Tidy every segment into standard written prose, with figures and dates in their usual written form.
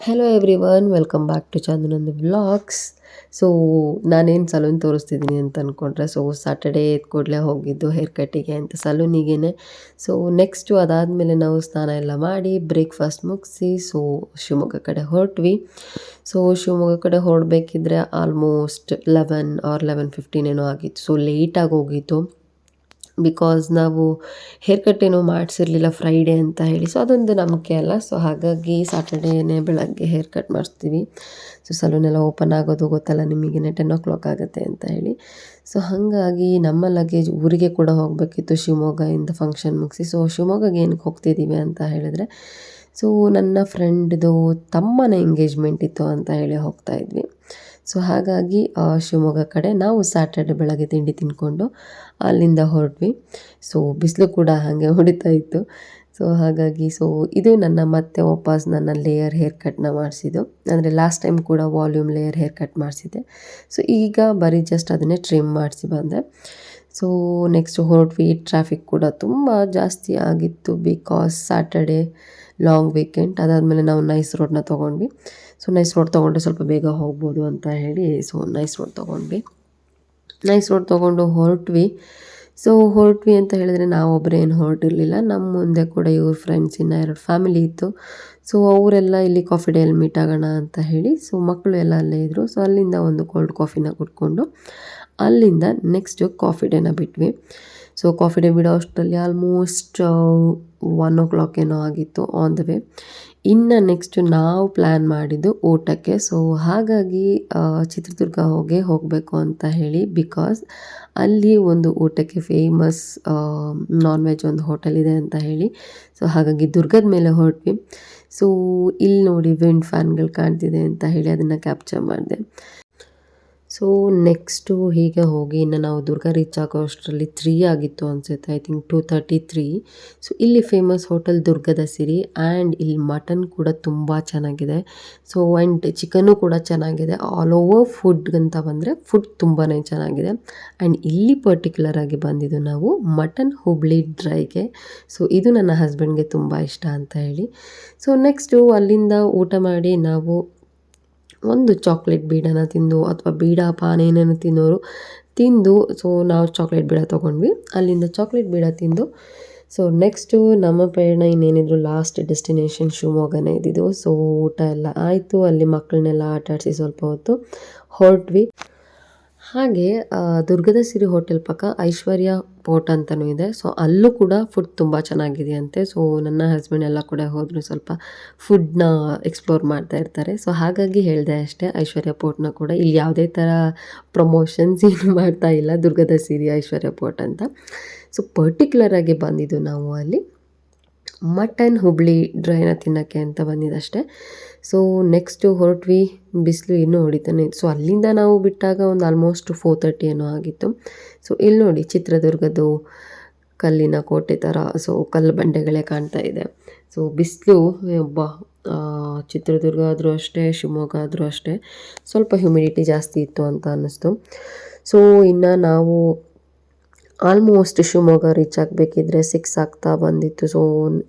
Hello everyone, welcome back to ಚಂದನಂದು vlogs. So ನಾನೇನು salon ತೋರಿಸ್ತಿದ್ದೀನಿ ಅಂತ ಅಂದ್ಕೊಂಡ್ರೆ, ಸೊ ಸ್ಯಾಟರ್ಡೇ ಕೂಡಲೇ ಹೋಗಿದ್ದು ಹೇರ್ ಕಟ್ಟಿಗೆ ಅಂತ ಸಲೂನಿಗೇ. ಸೊ ನೆಕ್ಸ್ಟು ಅದಾದಮೇಲೆ ನಾವು ಸ್ನಾನ ಎಲ್ಲ ಮಾಡಿ ಬ್ರೇಕ್ಫಾಸ್ಟ್ ಮುಗಿಸಿ ಸೊ ಶಿವಮೊಗ್ಗ ಕಡೆ ಹೊರಟ್ವಿ. ಸೊ ಶಿವಮೊಗ್ಗ ಕಡೆ ಹೊರಡಬೇಕಿದ್ರೆ ಆಲ್ಮೋಸ್ಟ್ 11 ಆರ್ 11:15 ಏನೋ ಆಗಿತ್ತು. ಸೊ ಲೇಟಾಗಿ ಹೋಗಿತ್ತು ಬಿಕಾಸ್ ನಾವು ಹೇರ್ ಕಟ್ ಏನೋ ಮಾಡಿಸಿರ್ಲಿಲ್ಲ ಫ್ರೈಡೇ ಅಂತ ಹೇಳಿ. ಸೊ ಅದೊಂದು ನಂಬಿಕೆ ಅಲ್ಲ. ಸೊ ಹಾಗಾಗಿ ಸ್ಯಾಟರ್ಡೇನೇ ಬೆಳಗ್ಗೆ ಹೇರ್ ಕಟ್ ಮಾಡಿಸ್ತೀವಿ. ಸೊ ಸಲೂನೆಲ್ಲ ಓಪನ್ ಆಗೋದು ಗೊತ್ತಲ್ಲ ನಿಮಗೇ, 10 o'clock ಆಗುತ್ತೆ ಅಂತ ಹೇಳಿ. ಸೊ ಹಾಗಾಗಿ ನಮ್ಮ ಲಗೇಜ್ ಊರಿಗೆ ಕೂಡ ಹೋಗಬೇಕಿತ್ತು ಶಿವಮೊಗ್ಗದಿಂದ ಫಂಕ್ಷನ್ ಮುಗಿಸಿ. ಸೊ ಶಿವಮೊಗ್ಗಗೆ ಏನಕ್ಕೆ ಹೋಗ್ತಿದ್ದೀವಿ ಅಂತ ಹೇಳಿದ್ರೆ, ಸೊ ನನ್ನ ಫ್ರೆಂಡ್ದು ತಮ್ಮನ ಎಂಗೇಜ್ಮೆಂಟ್ ಇತ್ತು ಅಂತ ಹೇಳಿ ಹೋಗ್ತಾ ಇದ್ವಿ. ಸೊ ಹಾಗಾಗಿ ಶಿವಮೊಗ್ಗ ಕಡೆ ನಾವು ಸ್ಯಾಟರ್ಡೆ ಬೆಳಗ್ಗೆ ತಿಂಡಿ ತಿಂದ್ಕೊಂಡು ಅಲ್ಲಿಂದ ಹೊರಟ್ವಿ. ಸೊ ಬಿಸಿಲು ಕೂಡ ಹಾಗೆ ಹೊಡಿತಾ ಇತ್ತು. ಸೊ ಹಾಗಾಗಿ ಇದು ನನ್ನ ಮತ್ತೆ ವಾಪಸ್ ನನ್ನ ಲೇಯರ್ ಹೇರ್ ಕಟ್ನ ಮಾಡಿಸಿದ್ದು. ಅಂದರೆ ಲಾಸ್ಟ್ ಟೈಮ್ ಕೂಡ ವಾಲ್ಯೂಮ್ ಲೇಯರ್ ಹೇರ್ ಕಟ್ ಮಾಡಿಸಿದ್ದೆ. ಸೊ ಈಗ ಬರೀ ಜಸ್ಟ್ ಅದನ್ನೇ ಟ್ರಿಮ್ ಮಾಡಿಸಿ ಬಂದೆ. ಸೊ ನೆಕ್ಸ್ಟ್ ಹೊರಟ್ವಿ. ಟ್ರಾಫಿಕ್ ಕೂಡ ತುಂಬ ಜಾಸ್ತಿ ಆಗಿತ್ತು ಬಿಕಾಸ್ ಸ್ಯಾಟರ್ಡೇ ಲಾಂಗ್ ವೀಕೆಂಡ್. ಅದಾದಮೇಲೆ ನಾವು ನೈಸ್ ರೋಡ್ನ ತೊಗೊಂಡ್ವಿ. ಸೊ ನೈಸ್ ರೋಡ್ ತೊಗೊಂಡ್ರೆ ಸ್ವಲ್ಪ ಬೇಗ ಹೋಗ್ಬೋದು ಅಂತ ಹೇಳಿ ಸೊ ನೈಸ್ ರೋಡ್ ತೊಗೊಂಡ್ವಿ. ನೈಸ್ ರೋಡ್ ತೊಗೊಂಡು ಹೊರಟ್ವಿ. ಸೊ ಹೊರಟ್ವಿ ಅಂತ ಹೇಳಿದ್ರೆ ನಾವೊಬ್ಬರೇ ಏನು ಹೊರಟಿರಲಿಲ್ಲ. ನಮ್ಮ ಮುಂದೆ ಕೂಡ ಇವ್ರ ಫ್ರೆಂಡ್ಸ್ ಇನ್ನು 2 ಫ್ಯಾಮಿಲಿ ಇತ್ತು. ಸೊ ಅವರೆಲ್ಲ ಇಲ್ಲಿ ಕಾಫಿ ಡೇಯಲ್ಲಿ ಮೀಟ್ ಆಗೋಣ ಅಂತ ಹೇಳಿ ಸೊ ಮಕ್ಕಳು ಎಲ್ಲ ಅಲ್ಲೇ ಇದ್ದರು. ಸೊ ಅಲ್ಲಿಂದ ಒಂದು ಕೋಲ್ಡ್ ಕಾಫಿನ ಕುಡ್ಕೊಂಡು ಅಲ್ಲಿಂದ ನೆಕ್ಸ್ಟು ಕಾಫಿ ಡೇನ ಬಿಟ್ವಿ. ಸೊ ಕಾಫಿ ಡೇ ಬಿಡೋ ಅಷ್ಟರಲ್ಲಿ ಆಲ್ಮೋಸ್ಟ್ 1 o'clock ಏನೋ ಆಗಿತ್ತು ಆನ್ ದ ವೇ. ಇನ್ನು ನೆಕ್ಸ್ಟು ನಾವು ಪ್ಲ್ಯಾನ್ ಮಾಡಿದ್ದು ಊಟಕ್ಕೆ. ಸೊ ಹಾಗಾಗಿ ಚಿತ್ರದುರ್ಗ ಹೋಗಬೇಕು ಅಂತ ಹೇಳಿ ಬಿಕಾಸ್ ಅಲ್ಲಿ ಒಂದು ಊಟಕ್ಕೆ ಫೇಮಸ್ ನಾನ್ ವೆಜ್ ಒಂದು ಹೋಟೆಲ್ ಇದೆ ಅಂತ ಹೇಳಿ. ಸೊ ಹಾಗಾಗಿ ದುರ್ಗದ ಮೇಲೆ ಹೊರಟ್ವಿ. ಸೊ ಇಲ್ಲಿ ನೋಡಿ ವಿಂಡ್ ಫ್ಯಾನ್ಗಳು ಕಾಣ್ತಿದೆ ಅಂತ ಹೇಳಿ ಅದನ್ನು ಕ್ಯಾಪ್ಚರ್ ಮಾಡಿದೆ. ಸೊ ನೆಕ್ಸ್ಟು ಹೀಗೆ ಹೋಗಿ ಇನ್ನು ನಾವು ದುರ್ಗ ರೀಚ್ ಆಗೋ ಅಷ್ಟರಲ್ಲಿ 3 ಆಗಿತ್ತು ಅನಿಸುತ್ತೆ. I think 2:33. ಸೊ ಇಲ್ಲಿ ಫೇಮಸ್ ಹೋಟೆಲ್ ದುರ್ಗದ ಸಿರಿ ಆ್ಯಂಡ್ ಇಲ್ಲಿ ಮಟನ್ ಕೂಡ ತುಂಬ ಚೆನ್ನಾಗಿದೆ. ಸೊ ಆ್ಯಂಡ್ ಚಿಕನ್ನು ಕೂಡ ಚೆನ್ನಾಗಿದೆ. ಆಲ್ ಓವರ್ ಫುಡ್ಗಂತ ಬಂದರೆ ಫುಡ್ ತುಂಬಾ ಚೆನ್ನಾಗಿದೆ. ಆ್ಯಂಡ್ ಇಲ್ಲಿ ಪರ್ಟಿಕ್ಯುಲರಾಗಿ ಬಂದಿದ್ದು ನಾವು ಮಟನ್ ಹುಬ್ಳಿ ಡ್ರೈಗೆ. ಸೊ ಇದು ನನ್ನ ಹಸ್ಬೆಂಡ್ಗೆ ತುಂಬ ಇಷ್ಟ ಅಂತ ಹೇಳಿ. ಸೊ ನೆಕ್ಸ್ಟು ಅಲ್ಲಿಂದ ಊಟ ಮಾಡಿ ನಾವು ಒಂದು ಚಾಕ್ಲೇಟ್ ಬೀಡಾನ ತಿಂದು ಅಥವಾ ಬೀಡ ಪಾನ್ ಏನೇನು ತಿನ್ನೋರು ತಿಂದು ಸೊ ನಾವು ಚಾಕ್ಲೇಟ್ ಬೀಡ ತೊಗೊಂಡ್ವಿ. ಅಲ್ಲಿಂದ ಚಾಕ್ಲೇಟ್ ಬೀಡ ತಿಂದು ಸೊ ನೆಕ್ಸ್ಟು ನಮ್ಮ ಪಯಣ ಇನ್ನೇನಿದ್ರು ಲಾಸ್ಟ್ ಡೆಸ್ಟಿನೇಷನ್ ಶಿವಮೊಗ್ಗನೇ ಇದ್ದಿದ್ದು. ಸೊ ಊಟ ಎಲ್ಲ ಆಯಿತು. ಅಲ್ಲಿ ಮಕ್ಕಳನ್ನೆಲ್ಲ ಆಟ ಆಡಿಸಿ ಸ್ವಲ್ಪ ಹೊತ್ತು ಹೊರಟ್ವಿ. ಹಾಗೆ ದುರ್ಗದ ಸಿರಿ ಹೋಟೆಲ್ ಪಕ್ಕ ಐಶ್ವರ್ಯ ಪೋರ್ಟ್ ಅಂತಲೂ ಇದೆ. ಸೊ ಅಲ್ಲೂ ಕೂಡ ಫುಡ್ ತುಂಬ ಚೆನ್ನಾಗಿದೆಯಂತೆ. ಸೊ ನನ್ನ ಹಸ್ಬೆಂಡ್ ಎಲ್ಲ ಕೂಡ ಹೋದರು, ಸ್ವಲ್ಪ ಫುಡ್ನ ಎಕ್ಸ್ಪ್ಲೋರ್ ಮಾಡ್ತಾ ಇರ್ತಾರೆ. ಸೊ ಹಾಗಾಗಿ ಹೇಳಿದೆ ಅಷ್ಟೇ. ಐಶ್ವರ್ಯ ಪೋರ್ಟ್ನ ಕೂಡ ಇಲ್ಲಿ ಯಾವುದೇ ಥರ ಪ್ರಮೋಷನ್ಸ್ ಏನು ಮಾಡ್ತಾ ಇಲ್ಲ, ದುರ್ಗದ ಸಿರಿ ಐಶ್ವರ್ಯ ಪೋರ್ಟ್ ಅಂತ. ಸೊ ಪರ್ಟಿಕ್ಯುಲರಾಗಿ ಬಂದಿದ್ದು ನಾವು ಅಲ್ಲಿ ಮಟನ್ ಹುಬ್ಳಿ ಡ್ರೈನ ತಿನ್ನೋಕ್ಕೆ ಅಂತ ಬಂದಿದ್ದಷ್ಟೇ. ಸೊ ನೆಕ್ಸ್ಟು ಹೊರಟ್ವಿ. ಬಿಸಿಲು ಇನ್ನೂ ಹೊಡಿತಾನೆ ಇತ್ತು. ಸೊ ಅಲ್ಲಿಂದ ನಾವು ಬಿಟ್ಟಾಗ ಒಂದು ಆಲ್ಮೋಸ್ಟ್ 4:30 ಏನೋ ಆಗಿತ್ತು. ಸೊ ಇಲ್ಲಿ ನೋಡಿ ಚಿತ್ರದುರ್ಗದ್ದು ಕಲ್ಲಿನ ಕೋಟೆ ಥರ ಸೊ ಕಲ್ಲು ಬಂಡೆಗಳೇ ಕಾಣ್ತಾ ಇದೆ. ಸೊ ಬಿಸಿಲು ಚಿತ್ರದುರ್ಗ ಆದರೂ ಅಷ್ಟೇ, ಶಿವಮೊಗ್ಗ ಆದರೂ ಅಷ್ಟೇ ಸ್ವಲ್ಪ ಹ್ಯುಮಿಡಿಟಿ ಜಾಸ್ತಿ ಇತ್ತು ಅಂತ ಅನ್ನಿಸ್ತು. ಸೊ ಇನ್ನು ನಾವು ಆಲ್ಮೋಸ್ಟ್ ಶಿವಮೊಗ್ಗ ರೀಚ್ ಆಗಬೇಕಿದ್ರೆ 6 ಆಗ್ತಾ ಬಂದಿತ್ತು. ಸೊ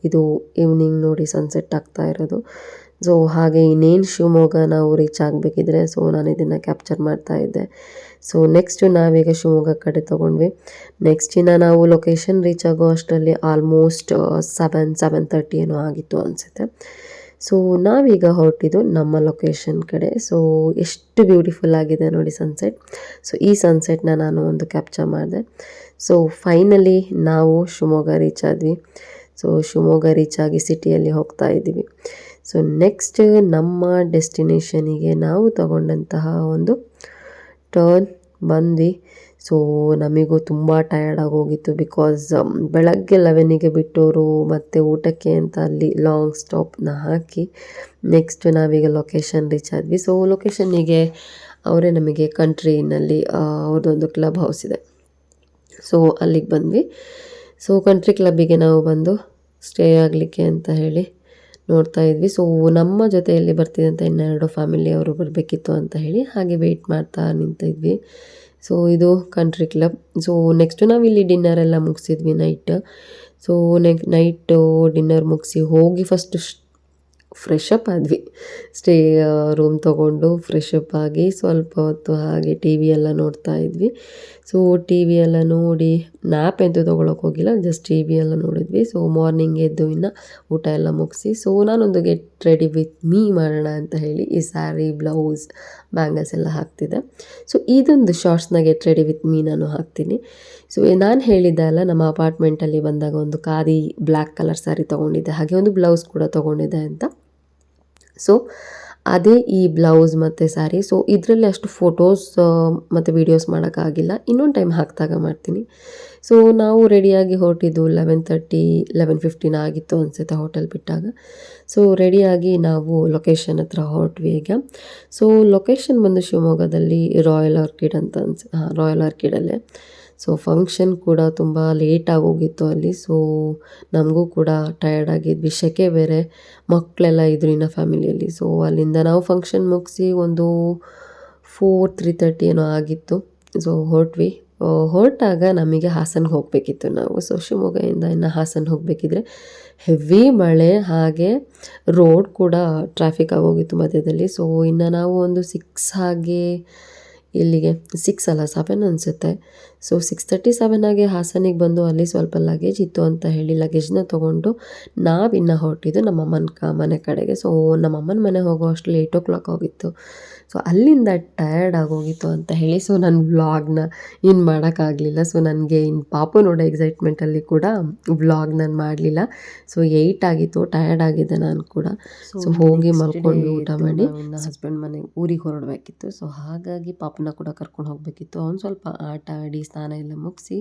ಇದು ಈವ್ನಿಂಗ್ ನೋಡಿ ಸನ್ಸೆಟ್ ಆಗ್ತಾ ಇರೋದು. ಸೊ ಹಾಗೆ ಇನ್ನೇನು ಶಿವಮೊಗ್ಗ ನಾವು ರೀಚ್ ಆಗಬೇಕಿದ್ರೆ ಸೊ ನಾನು ಇದನ್ನು ಕ್ಯಾಪ್ಚರ್ ಮಾಡ್ತಾ ಇದ್ದೆ. ಸೊ ನೆಕ್ಸ್ಟು ನಾವೀಗ ಶಿವಮೊಗ್ಗ ಕಡೆ ತೊಗೊಂಡ್ವಿ. ನೆಕ್ಸ್ಟ್ ಇನ್ನು ನಾವು ಲೊಕೇಶನ್ ರೀಚ್ ಆಗೋ ಅಷ್ಟರಲ್ಲಿ ಆಲ್ಮೋಸ್ಟ್ 7:30 ಏನೋ ಆಗಿತ್ತು ಅನಿಸುತ್ತೆ. ಸೊ ನಾವೀಗ ಹೊರಟಿದ್ದು ನಮ್ಮ ಲೊಕೇಶನ್ ಕಡೆ. ಸೊ ಎಷ್ಟು ಬ್ಯೂಟಿಫುಲ್ ಆಗಿದೆ ನೋಡಿ ಸನ್ಸೆಟ್. ಸೊ ಈ ಸನ್ಸೆಟ್ನ ನಾನು ಒಂದು ಕ್ಯಾಪ್ಚರ್ ಮಾಡಿದೆ. ಸೊ ಫೈನಲಿ ನಾವು ಶಿವಮೊಗ್ಗ ರೀಚ್ ಆದ್ವಿ. ಸೊ ಶಿವಮೊಗ್ಗ ರೀಚ್ ಆಗಿ ಸಿಟಿಯಲ್ಲಿ ಹೋಗ್ತಾ ಇದ್ದೀವಿ. ಸೊ ನೆಕ್ಸ್ಟ್ ನಮ್ಮ ಡೆಸ್ಟಿನೇಷನಿಗೆ ನಾವು ತಗೊಂಡಂತಹ ಒಂದು ಟರ್ನ್ ಬಂದ್ವಿ. ಸೊ ನಮಗೂ ತುಂಬ ಟಯರ್ಡ್ ಆಗೋಗಿತ್ತು ಬಿಕಾಸ್ ಬೆಳಗ್ಗೆ 11ಗೆ ಬಿಟ್ಟವರು ಮತ್ತು ಊಟಕ್ಕೆ ಅಂತ ಅಲ್ಲಿ ಲಾಂಗ್ ಸ್ಟಾಪ್ನ ಹಾಕಿ ನೆಕ್ಸ್ಟ್ ನಾವೀಗ ಲೊಕೇಶನ್ ರೀಚ್ ಆದ್ವಿ. ಸೊ ಲೊಕೇಶನ್ನಿಗೆ ಅವರೇ ನಮಗೆ ಕಂಟ್ರಿನಲ್ಲಿ ಅವ್ರದ್ದೊಂದು ಕ್ಲಬ್ ಹೌಸ್ ಇದೆ. ಸೊ ಅಲ್ಲಿಗೆ ಬಂದ್ವಿ. ಸೊ ಕಂಟ್ರಿ ಕ್ಲಬ್ಬಿಗೆ ನಾವು ಬಂದು ಸ್ಟೇ ಆಗಲಿಕ್ಕೆ ಅಂತ ಹೇಳಿ ನೋಡ್ತಾ ಇದ್ವಿ. ಸೊ ನಮ್ಮ ಜೊತೆಯಲ್ಲಿ ಬರ್ತಿದ್ದಂಥ 2 ಫ್ಯಾಮಿಲಿಯವರು ಬರಬೇಕಿತ್ತು ಅಂತ ಹೇಳಿ ಹಾಗೆ ವೆಯ್ಟ್ ಮಾಡ್ತಾ ನಿಂತಿದ್ವಿ. ಸೊ ಇದು ಕಂಟ್ರಿ ಕ್ಲಬ್. ಸೊ ನೆಕ್ಸ್ಟು ನಾವಿಲ್ಲಿ ಡಿನ್ನರ್ ಎಲ್ಲ ಮುಗಿಸಿದ್ವಿ ನೈಟ್. ಸೊ ನೈಟು ಡಿನ್ನರ್ ಮುಗಿಸಿ ಹೋಗಿ ಫ್ರೆಶ್ ಅಪ್ ಆದ್ವಿ. ರೂಮ್ ತೊಗೊಂಡು ಫ್ರೆಶ್ ಅಪ್ ಆಗಿ ಸ್ವಲ್ಪ ಹೊತ್ತು ಹಾಗೆ ಟಿ ವಿ ಎಲ್ಲ ನೋಡ್ತಾ ಇದ್ವಿ. ಸೊ ಟಿ ವಿ ಎಲ್ಲ ನೋಡಿ ನ್ಯಾಪ್ ಅಂತೂ ತೊಗೊಳಕ್ಕೆ ಹೋಗಿಲ್ಲ, ಜಸ್ಟ್ ಟಿ ವಿ ಎಲ್ಲ ನೋಡಿದ್ವಿ. ಸೊ ಮಾರ್ನಿಂಗ್ ಎದ್ದು ಇನ್ನು ಊಟ ಎಲ್ಲ ಮುಗಿಸಿ ಸೊ ನಾನೊಂದು ಗೆಟ್ ರೆಡಿ ವಿತ್ ಮೀ ಮಾಡೋಣ ಅಂತ ಹೇಳಿ ಈ ಸ್ಯಾರಿ, ಬ್ಲೌಸ್, ಬ್ಯಾಂಗಲ್ಸ್ ಎಲ್ಲ ಹಾಕ್ತಿದ್ದೆ. ಸೊ ಇದೊಂದು ಶಾರ್ಟ್ಸ್ನ ಗೆಟ್ ರೆಡಿ ವಿತ್ ಮೀ ನಾನು ಹಾಕ್ತೀನಿ. ಸೊ ನಾನು ಹೇಳಿದ್ದೆ ಅಲ್ಲ, ನಮ್ಮ ಅಪಾರ್ಟ್ಮೆಂಟಲ್ಲಿ ಬಂದಾಗ ಒಂದು ಖಾದಿ ಬ್ಲ್ಯಾಕ್ ಕಲರ್ ಸ್ಯಾರಿ ತೊಗೊಂಡಿದ್ದೆ, ಹಾಗೆ ಒಂದು ಬ್ಲೌಸ್ ಕೂಡ ತೊಗೊಂಡಿದ್ದೆ ಅಂತ. ಸೊ ಅದೇ ಈ ಬ್ಲೌಸ್ ಮತ್ತು ಸ್ಯಾರಿ. ಸೊ ಇದರಲ್ಲಿ ಅಷ್ಟು ಫೋಟೋಸ್ ಮತ್ತು ವೀಡಿಯೋಸ್ ಮಾಡೋಕ್ಕಾಗಿಲ್ಲ, ಇನ್ನೊಂದು ಟೈಮ್ ಹಾಕಿದಾಗ ಮಾಡ್ತೀನಿ. ಸೊ ನಾವು ರೆಡಿಯಾಗಿ ಹೊರಟಿದ್ದು 11:15 ಆಗಿತ್ತು ಅನಿಸುತ್ತೆ ಹೋಟೆಲ್ ಬಿಟ್ಟಾಗ. ಸೊ ರೆಡಿಯಾಗಿ ನಾವು ಲೊಕೇಶನ್ ಹತ್ರ ಹೊರಟ್ವಿ ಈಗ. ಸೊ ಲೊಕೇಶನ್ ಬಂದು ಶಿವಮೊಗ್ಗದಲ್ಲಿ ರಾಯಲ್ ಆರ್ಕಿಡ್ ಅಂತ ರಾಯಲ್ ಆರ್ಕಿಡಲ್ಲೇ. ಸೊ ಫಂಕ್ಷನ್ ಕೂಡ ತುಂಬ ಲೇಟಾಗಿ ಹೋಗಿತ್ತು ಅಲ್ಲಿ. ಸೊ ನಮಗೂ ಕೂಡ ಟಯರ್ಡ್ ಆಗಿದ್ವಿ, ಸೆಕೆ ಬೇರೆ, ಮಕ್ಕಳೆಲ್ಲ ಇದ್ರು ಇನ್ನು ಫ್ಯಾಮಿಲಿಯಲ್ಲಿ. ಸೊ ಅಲ್ಲಿಂದ ನಾವು ಫಂಕ್ಷನ್ ಮುಗಿಸಿ ಒಂದು 3:30 ಏನೋ ಆಗಿತ್ತು. ಸೊ ಹೊರಟಾಗ ನಮಗೆ ಹಾಸನ್ಗೆ ಹೋಗಬೇಕಿತ್ತು ನಾವು. ಸೊ ಶಿವಮೊಗ್ಗದಿಂದ ಇನ್ನು ಹಾಸನ ಹೋಗಬೇಕಿದ್ರೆ ಹೆವಿ ಮಳೆ, ಹಾಗೆ ರೋಡ್ ಕೂಡ ಟ್ರಾಫಿಕ್ ಆಗೋಗಿತ್ತು ಮಧ್ಯದಲ್ಲಿ. ಸೊ ಇನ್ನು ನಾವು ಒಂದು 6 ಹಾಗೆ ಇಲ್ಲಿಗೆ 6 ಅಲ್ಲ 7 ಅನಿಸುತ್ತೆ. ಸೊ 6:37 ಆಗಿ ಹಾಸನಿಗೆ ಬಂದು ಅಲ್ಲಿ ಸ್ವಲ್ಪ ಲಗೇಜ್ ಇತ್ತು ಅಂತ ಹೇಳಿ ಲಗೇಜ್ನ ತೊಗೊಂಡು ನಾವಿನ್ನು ಹೊರಟಿದ್ದು ನಮ್ಮಮ್ಮನ ಮನೆ ಕಡೆಗೆ. ಸೊ ನಮ್ಮಮ್ಮನ ಮನೆ ಹೋಗೋ ಅಷ್ಟರಲ್ಲಿ 8 ಆಗಿತ್ತು. ಸೊ ಅಲ್ಲಿಂದ ಟಯರ್ಡ್ ಆಗೋಗಿತ್ತು ಅಂತ ಹೇಳಿ ಸೊ ನನ್ನ ವ್ಲಾಗ್ನ ಇನ್ನು ಮಾಡೋಕ್ಕಾಗಲಿಲ್ಲ. ಸೊ ನನಗೆ ಇನ್ನು ಪಾಪು ನೋಡೋ ಎಕ್ಸೈಟ್ಮೆಂಟಲ್ಲಿ ಕೂಡ ವ್ಲಾಗ್ ನಾನು ಮಾಡಲಿಲ್ಲ. ಸೊ 8 ಆಗಿತ್ತು, ಟಯರ್ಡ್ ಆಗಿದ್ದೆ ನಾನು ಕೂಡ. ಸೊ ಹೋಗಿ ಮಲ್ಕೊಂಡು ಊಟ ಮಾಡಿ ಹಸ್ಬೆಂಡ್ ಮನೆಗೆ ಊರಿಗೆ ಹೊರಡಬೇಕಿತ್ತು. ಸೊ ಹಾಗಾಗಿ ಪಾಪನ ಕೂಡ ಕರ್ಕೊಂಡು ಹೋಗಬೇಕಿತ್ತು. ಅವ್ನು ಸ್ವಲ್ಪ ಆಟ ಆಡಿ ಸ್ನಾನ ಎಲ್ಲ ಮುಗಿಸಿ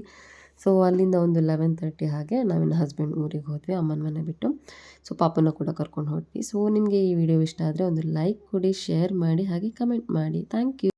ಸೊ ಅಲ್ಲಿಂದ ಒಂದು 11:30 ಹಾಗೆ ನಾವಿನ್ನು ಹಸ್ಬೆಂಡ್ ಊರಿಗೆ ಹೋದ್ವಿ, ಅಮ್ಮನ ಮನೆ ಬಿಟ್ಟು. ಸೊ ಪಾಪನ ಕೂಡ ಕರ್ಕೊಂಡು ಹೊರಟ್ವಿ. ಸೊ ನಿಮಗೆ ಈ ವಿಡಿಯೋ ಇಷ್ಟ ಆದರೆ ಒಂದು ಲೈಕ್ ಕೊಡಿ, ಶೇರ್ ಮಾಡಿ, ಹಾಗೆ ಕಮೆಂಟ್ ಮಾಡಿ. Thank you.